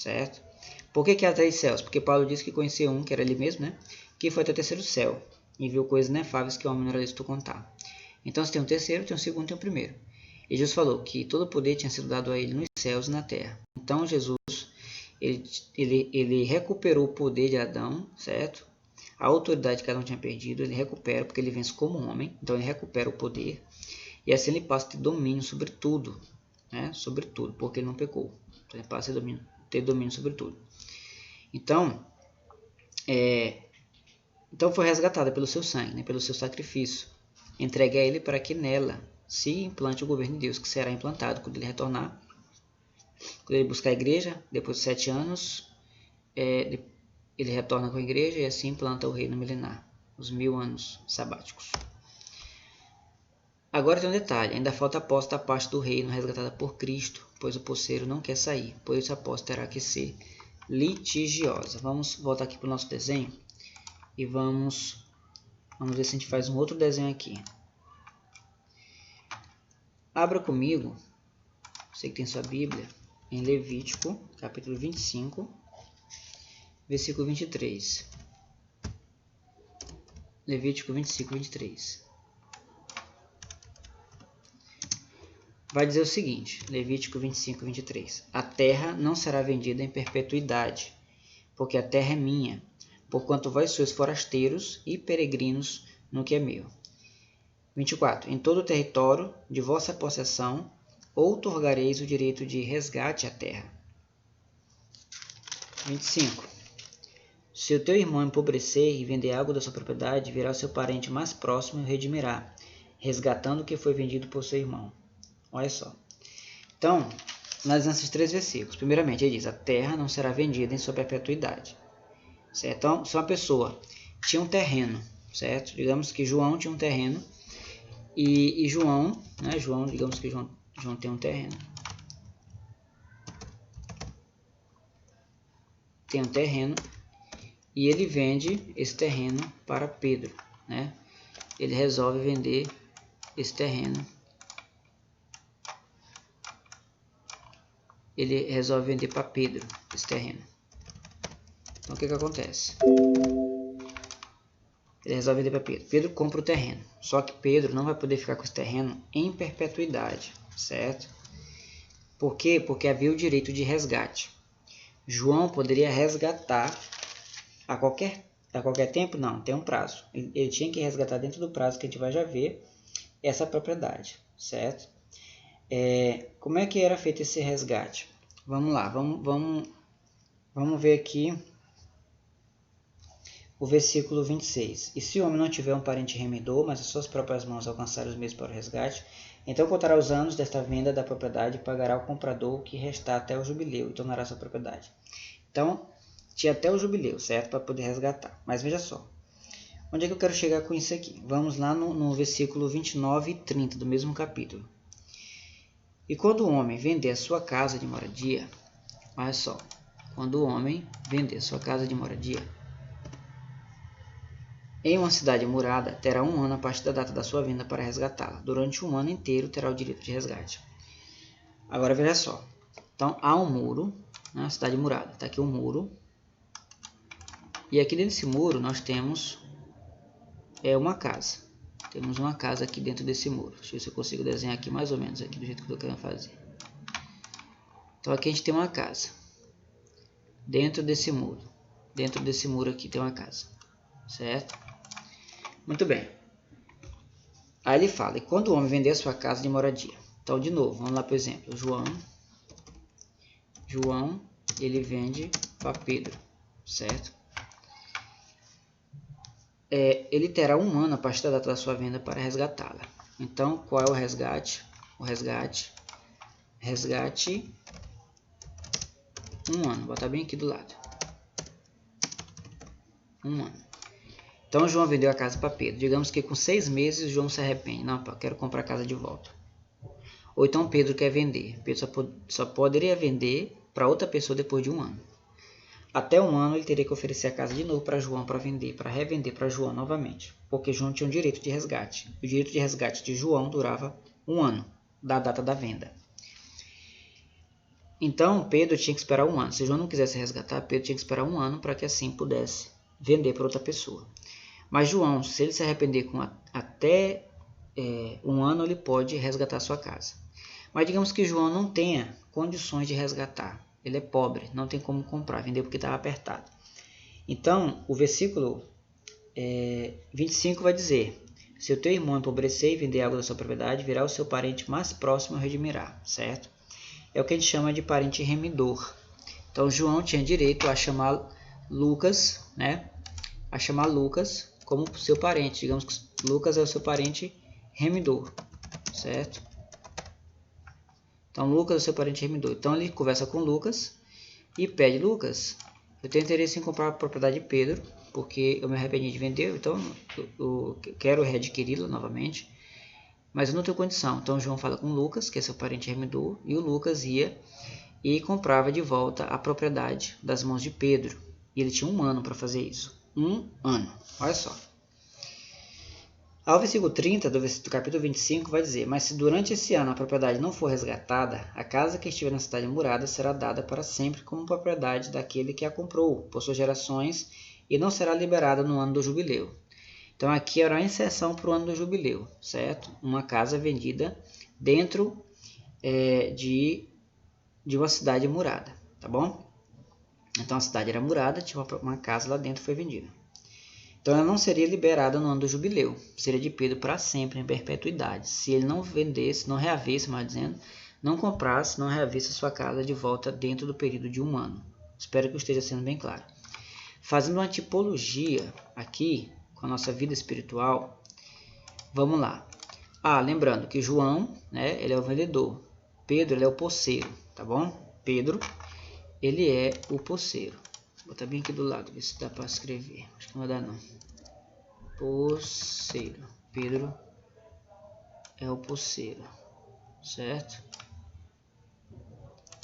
certo? Por que há 3 céus? Porque Paulo disse que conhecia um, que era ele mesmo, né? Que foi até o terceiro céu e viu coisas inefáveis que o homem não era lícito contar. Então, se tem um terceiro, tem um segundo, tem um primeiro. E Jesus falou que todo o poder tinha sido dado a ele nos céus e na terra. Então, Jesus, ele recuperou o poder de Adão, certo? A autoridade que Adão tinha perdido, ele recupera, porque ele vence como homem. Então, ele recupera o poder. E assim ele passa a ter domínio sobre tudo, né? Sobre tudo, porque ele não pecou. Então, ele passa a ter domínio sobre tudo. Então, foi resgatada pelo seu sangue, né? Pelo seu sacrifício. Entregue a ele para que nela se implante o governo de Deus, que será implantado quando ele retornar. Quando ele buscar a igreja, depois de 7 anos, ele retorna com a igreja e assim implanta o reino milenar, os 1000 anos sabáticos. Agora tem um detalhe, ainda falta a posse da parte do reino resgatada por Cristo, pois o posseiro não quer sair, por isso a posse terá que ser litigiosa. Vamos voltar aqui para o nosso desenho e vamos ver se a gente faz um outro desenho aqui. Abra comigo, você que tem sua Bíblia, em Levítico, capítulo 25, versículo 23. Levítico 25, 23. Vai dizer o seguinte, Levítico 25, 23. A terra não será vendida em perpetuidade, porque a terra é minha, porquanto vós sois forasteiros e peregrinos no que é meu. 24. Em todo o território de vossa possessão, outorgareis o direito de resgate à terra. 25. Se o teu irmão empobrecer e vender algo da sua propriedade, virá o seu parente mais próximo e o redimirá, resgatando o que foi vendido por seu irmão. Olha só. Então, analisando esses 3 versículos. Primeiramente, ele diz, a terra não será vendida em sua perpetuidade. Certo? Então, se uma pessoa tinha um terreno, certo? Digamos que João tinha um terreno, e João, né? Digamos que João tem um terreno. Tem um terreno, e ele vende esse terreno para Pedro, né? Ele resolve vender esse terreno. Ele resolve vender para Pedro esse terreno. Então, o que acontece? Ele resolve vender para Pedro. Pedro compra o terreno. Só que Pedro não vai poder ficar com esse terreno em perpetuidade, certo? Por quê? Porque havia o direito de resgate. João poderia resgatar a qualquer tempo? Não, tem um prazo. Ele tinha que resgatar dentro do prazo que a gente vai já ver essa propriedade, certo? Como é que era feito esse resgate? Vamos lá, vamos ver aqui o versículo 26. E se o homem não tiver um parente remidor, mas as suas próprias mãos alcançarem os meios para o resgate, então contará os anos desta venda da propriedade e pagará ao comprador o que restar até o jubileu e tornará sua propriedade. Então, tinha até o jubileu, certo? Para poder resgatar. Mas veja só. Onde é que eu quero chegar com isso aqui? Vamos lá no versículo 29 e 30 do mesmo capítulo. E quando o homem vender a sua casa de moradia, olha só, quando o homem vender sua casa de moradia, em uma cidade murada, terá 1 ano a partir da data da sua venda para resgatá-la. Durante 1 ano inteiro terá o direito de resgate. Agora veja só. Então há um muro, na cidade murada. Está aqui um muro. E aqui dentro desse muro nós temos uma casa. Temos uma casa aqui dentro desse muro. Deixa eu ver se eu consigo desenhar aqui mais ou menos aqui do jeito que eu quero fazer. Então aqui a gente tem uma casa. Dentro desse muro. Dentro desse muro aqui tem uma casa. Certo? Muito bem. Aí ele fala, e quando o homem vender a sua casa de moradia? Então, de novo, vamos lá, por exemplo, João, ele vende para Pedro, certo? Ele terá 1 ano a partir da data da sua venda para resgatá-la. Então, qual é o resgate? Resgate 1 ano, vou botar bem aqui do lado. 1 ano. Então, João vendeu a casa para Pedro. Digamos que com 6 meses, João se arrepende. Não, eu quero comprar a casa de volta. Ou então Pedro quer vender. Pedro só poderia vender para outra pessoa depois de 1 ano. Até 1 ano, ele teria que oferecer a casa de novo para João para vender, para revender para João novamente. Porque João tinha um direito de resgate. O direito de resgate de João durava 1 ano da data da venda. Então, Pedro tinha que esperar 1 ano. Se João não quisesse resgatar, Pedro tinha que esperar 1 ano para que assim pudesse vender para outra pessoa. Mas João, se ele se arrepender com até 1 ano, ele pode resgatar sua casa. Mas digamos que João não tenha condições de resgatar. Ele é pobre, não tem como comprar, vender porque estava apertado. Então, o versículo 25 vai dizer: se o teu irmão empobrecer e vender algo da sua propriedade, virá o seu parente mais próximo a redimirá, certo? É o que a gente chama de parente remidor. Então, João tinha direito a chamar Lucas, né? A chamar Lucas como seu parente. Digamos que Lucas é o seu parente remidor, certo? Então, Lucas é o seu parente remidor. Então, ele conversa com Lucas e pede: Lucas, eu tenho interesse em comprar a propriedade de Pedro, porque eu me arrependi de vender, então eu quero readquiri-la novamente, mas eu não tenho condição. Então, João fala com Lucas, que é seu parente remidor, e o Lucas ia e comprava de volta a propriedade das mãos de Pedro. E ele tinha 1 ano para fazer isso. 1 ano. Olha só. Ao versículo 30 do capítulo 25 vai dizer: mas se durante esse ano a propriedade não for resgatada, a casa que estiver na cidade murada será dada para sempre como propriedade daquele que a comprou, por suas gerações, e não será liberada no ano do jubileu. Então aqui era a inserção para o ano do jubileu, certo? Uma casa vendida dentro de uma cidade murada, tá bom? Então a cidade era murada, tinha uma casa lá dentro, foi vendida. Então ela não seria liberada no ano do jubileu, seria de Pedro para sempre, em perpetuidade. Se ele não vendesse, não reavesse, mais dizendo, não comprasse, não reavesse a sua casa de volta dentro do período de 1 ano. Espero que esteja sendo bem claro. Fazendo uma tipologia aqui com a nossa vida espiritual, vamos lá. Lembrando que João, né, ele é o vendedor. Pedro, ele é o poceiro, tá bom? Pedro, ele é o poceiro. Vou botar bem aqui do lado, ver se dá para escrever. Acho que não vai dar não. Poceiro. Pedro é o poceiro, certo?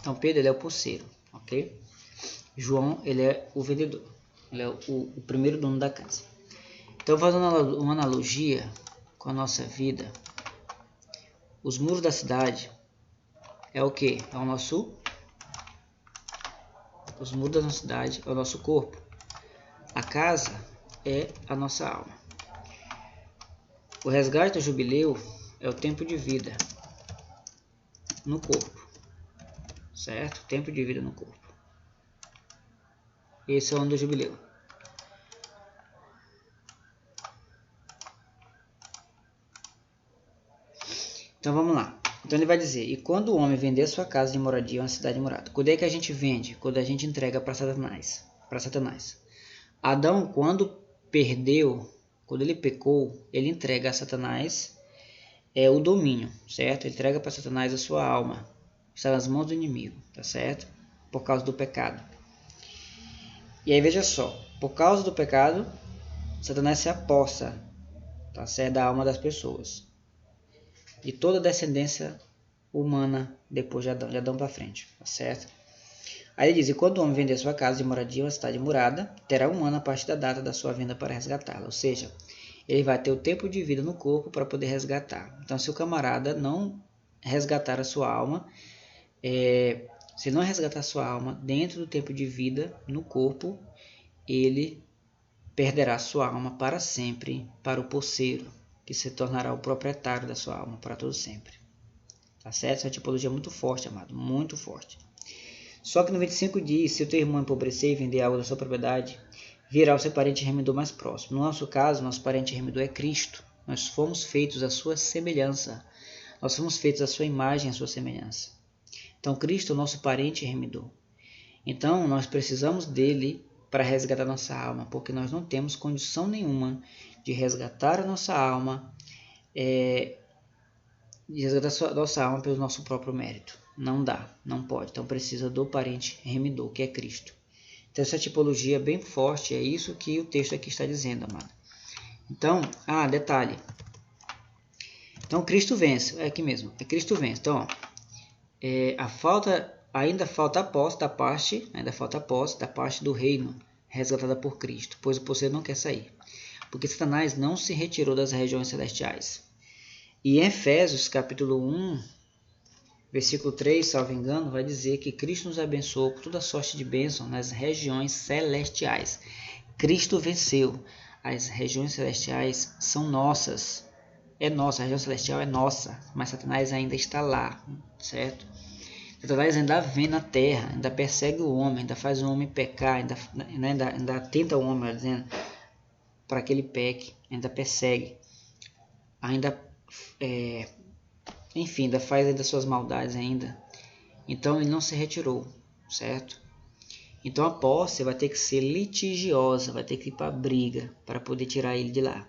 Então Pedro, ele é o poceiro, ok? João, ele é o vendedor. Ele é o primeiro dono da casa. Então, fazendo uma analogia com a nossa vida, os muros da cidade é o que? É o nosso... Os muros da nossa cidade é o nosso corpo. A casa é a nossa alma. O resgate do jubileu é o tempo de vida no corpo, certo? Tempo de vida no corpo. Esse é o ano do jubileu. Então vamos lá. Então ele vai dizer: e quando o homem vender sua casa de moradia, uma cidade morada. Quando é que a gente vende? Quando a gente entrega para Satanás. Adão, quando perdeu, quando ele pecou, ele entrega a Satanás o domínio, certo? Ele entrega para Satanás a sua alma. Está nas mãos do inimigo, tá certo? Por causa do pecado. E aí veja só, por causa do pecado, Satanás se apossa, tá certo, da alma das pessoas. De toda a descendência humana depois de Adão para frente, tá certo? Aí ele diz: e quando o homem vender sua casa de moradia, uma cidade murada, terá 1 ano a partir da data da sua venda para resgatá-la. Ou seja, ele vai ter o tempo de vida no corpo para poder resgatar. Então, se o camarada não resgatar a sua alma, se não resgatar a sua alma dentro do tempo de vida no corpo, ele perderá a sua alma para sempre para o poceiro, que se tornará o proprietário da sua alma para todo sempre. Tá certo? Essa tipologia é muito forte, amado, muito forte. Só que no 25 diz: se o teu irmão empobrecer e vender algo da sua propriedade, virá o seu parente remidor mais próximo. No nosso caso, nosso parente remidor é Cristo. Nós fomos feitos à sua semelhança. Nós fomos feitos à sua imagem, à sua semelhança. Então, Cristo é o nosso parente remidor. Então, nós precisamos dele para resgatar nossa alma, porque nós não temos condição nenhuma de resgatar a nossa alma, pelo nosso próprio mérito. Não dá, não pode. Então precisa do parente remidor, que é Cristo. Então essa tipologia é bem forte, é isso que o texto aqui está dizendo, amado. Então, detalhe. Então Cristo vence, é aqui mesmo, é Cristo vence. Então, ainda falta a posse da parte do reino resgatada por Cristo, pois o poceiro não quer sair, porque Satanás não se retirou das regiões celestiais. E em Efésios capítulo 1, Versículo 3, salvo engano, vai dizer que Cristo nos abençoou com toda sorte de bênção nas regiões celestiais. Cristo venceu. As regiões celestiais são nossas. É nossa, a região celestial é nossa, mas Satanás ainda está lá, certo? Satanás ainda vem na terra, ainda persegue o homem, ainda faz o homem pecar, ainda tenta o homem, dizendo, para que ele peque, ainda persegue, ainda, enfim, ainda faz ainda suas maldades ainda. Então ele não se retirou, certo? Então a posse vai ter que ser litigiosa, vai ter que ir para a briga para poder tirar ele de lá.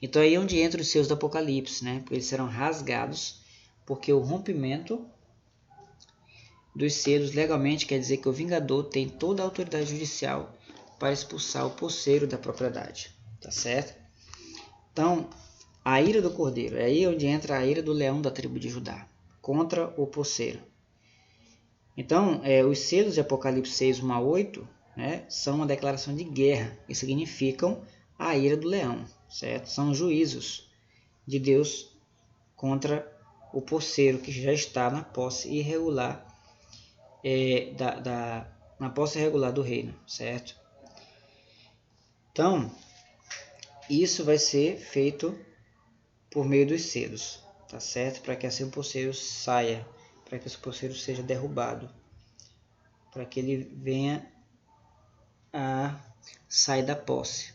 Então aí é onde entra os seus do Apocalipse, né? Porque eles serão rasgados, porque o rompimento dos selos legalmente quer dizer que o vingador tem toda a autoridade judicial para expulsar o posseiro da propriedade, tá certo? Então, a ira do cordeiro, é aí onde entra a ira do leão da tribo de Judá, contra o posseiro. Então, os selos de Apocalipse 6, 1 a 8, né, são uma declaração de guerra, e significam a ira do leão, certo? São juízos de Deus contra o posseiro que já está na posse irregular na posse irregular do reino, certo? Então, isso vai ser feito por meio dos selos, tá certo? Para que assim o posseiro saia, para que esse posseiro seja derrubado, para que ele venha a sair da posse,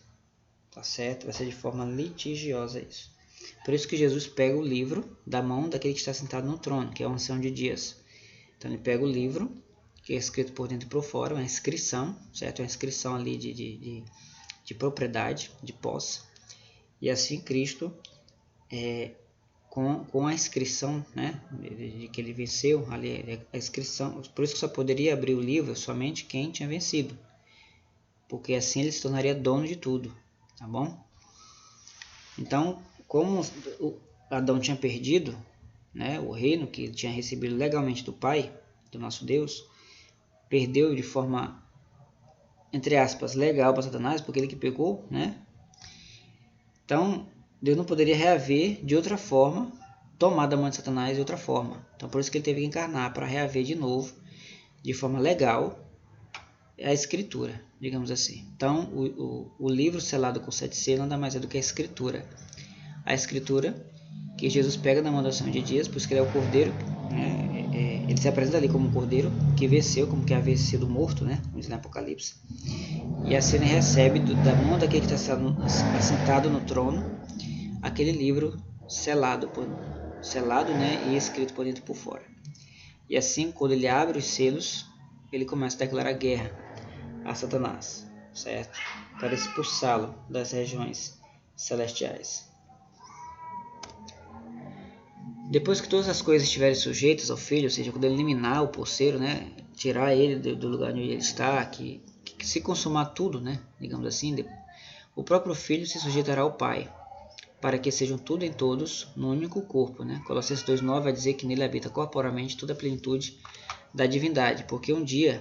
tá certo? Vai ser de forma litigiosa isso. Por isso que Jesus pega o livro da mão daquele que está sentado no trono, que é o ancião de dias. Então ele pega o livro, que é escrito por dentro e por fora, uma inscrição, certo? Uma inscrição ali de propriedade, de posse. E assim Cristo, com a inscrição, né, de que ele venceu, ali a inscrição, por isso que só poderia abrir o livro somente quem tinha vencido, porque assim ele se tornaria dono de tudo, tá bom? Então, como Adão tinha perdido, né, o reino que tinha recebido legalmente do Pai, do nosso Deus, perdeu de forma, entre aspas, legal para Satanás, porque ele que pegou, né? Então, Deus não poderia reaver de outra forma, tomar da mão de Satanás de outra forma. Então, por isso que ele teve que encarnar, para reaver de novo, de forma legal, a escritura, digamos assim. Então, o livro selado com 7 selos nada mais é do que a escritura. A escritura que Jesus pega na mão do ancião de dias, por isso que ele é o cordeiro, né? Ele se apresenta ali como um cordeiro que venceu, como que havia sido morto, né? Como diz no Apocalipse. E assim ele recebe da mão daquele que está sentado no trono aquele livro selado, né? E escrito por dentro e por fora. E assim, quando ele abre os selos, ele começa a declarar guerra a Satanás, certo? Para expulsá-lo das regiões celestiais. Depois que todas as coisas estiverem sujeitas ao filho, ou seja, quando ele eliminar o posseiro, né, tirar ele do lugar onde ele está, que se consumar tudo, né, digamos assim, o próprio filho se sujeitará ao pai, para que sejam tudo em todos no único corpo, né? Colossenses 2:9 vai dizer que nele habita corporalmente toda a plenitude da divindade, porque um dia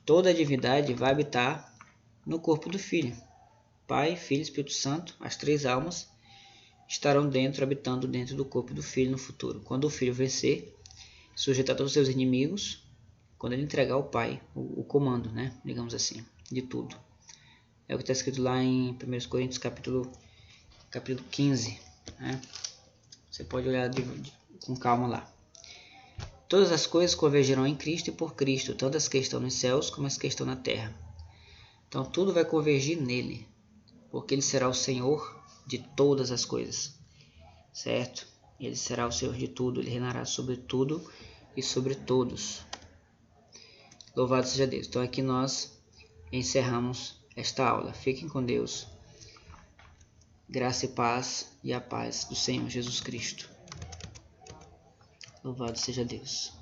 toda a divindade vai habitar no corpo do filho. Pai, Filho e Espírito Santo, as 3 almas, estarão habitando dentro do corpo do filho no futuro. Quando o filho vencer, sujeitar todos os seus inimigos, quando ele entregar ao pai o comando, né, digamos assim, de tudo. É o que está escrito lá em 1 Coríntios capítulo 15, né? Você pode olhar com calma lá. Todas as coisas convergerão em Cristo e por Cristo, tanto as que estão nos céus como as que estão na terra. Então tudo vai convergir nele, porque ele será o Senhor de todas as coisas, certo? Ele será o Senhor de tudo, ele reinará sobre tudo e sobre todos. Louvado seja Deus. Então aqui nós encerramos esta aula. Fiquem com Deus. Graça e paz, e a paz do Senhor Jesus Cristo. Louvado seja Deus.